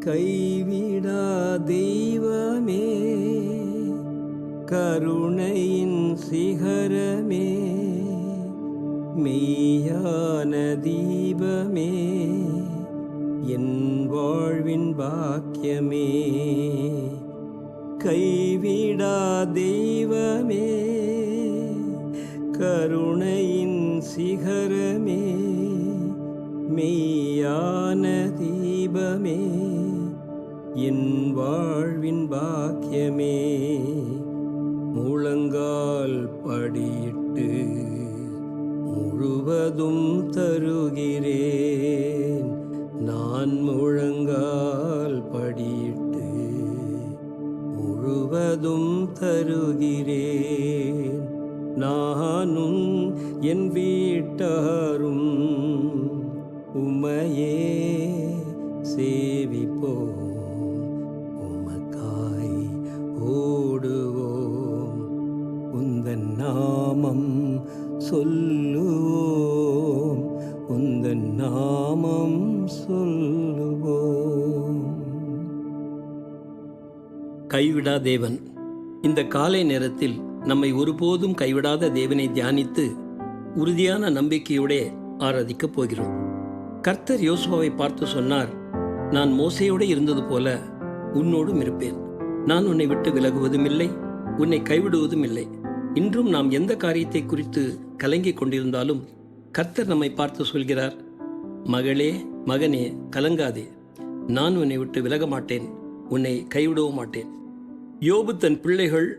கைவிடா தெய்வமே, கருணையின் சிகரமே, மெய்யான தீபமே, என் வாழ்வின் பாக்கியமே. கைவிடா தெய்வமே, கருணையின் சிகரமே, மெய்யான தீபமே, என் வாழ்வின் பாக்கியமே. முழங்கால் படியிட்டு முழுவதும் தருகிறேன். நான் முழங்கால் படியிட்டு முழுவதும் தருகிறேன். நானும் என் வீட்டாரும் உம்மையே சேவிப்போம், உமக்காய் ஓடுவோம், உந்தன் நாமம் சொல்லுவோம், உந்தன் நாமம் சொல்லுவோம். கைவிடா தேவன். இந்த காலை நேரத்தில் நம்மை ஒருபோதும் கைவிடாத தேவனை தியானித்து உறுதியான நம்பிக்கையோടെ ஆராதிக்கப் போகிறோம். கர்த்தர் யோசுவாவை பார்த்து சொன்னார், நான் மோசேயோடு இருந்தது போல உன்னோடும் இருப்பேன். நான் உன்னை விட்டு விலகுவதும் இல்லை, உன்னை கைவிடுவதும் இல்லை. இன்றும் நாம் எந்த காரியத்தை குறித்து கலங்கிக் கொண்டிருந்தாலும் கர்த்தர் நம்மை பார்த்து சொல்கிறார், மகளே மகனே கலங்காதே, நான் உன்னை விட்டு விலக மாட்டேன், உன்னை கைவிடவும் மாட்டேன். யோபு தன் பிள்ளைகள்,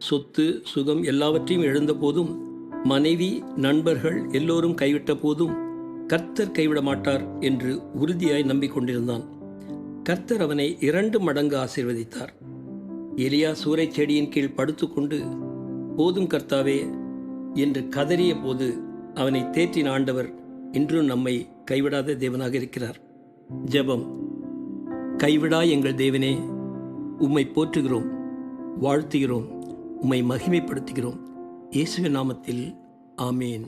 சொத்து, சுகம் எல்லாவற்றையும் இழந்த போதும், மனைவி, நண்பர்கள் எல்லோரும் கைவிட்ட போதும் கர்த்தர் கைவிட மாட்டார் என்று உறுதியாய் நம்பிக்கொண்டிருந்தான். கர்த்தர் அவனை 2 மடங்கு ஆசீர்வதித்தார். எலியா சூறைச் செடியின் கீழ் படுத்துக்கொண்டு போதும் கர்த்தாவே என்று கதறிய போது அவனை தேற்றின ஆண்டவர் இன்றும் நம்மை கைவிடாத தேவனாக இருக்கிறார். ஜெபம். கைவிடா எங்கள் தேவனே, உம்மை போற்றுகிறோம், வாழ்த்துகிறோம், உம்மை மகிமைப்படுத்துகிறோம். இயேசுவின் நாமத்தில் ஆமேன்.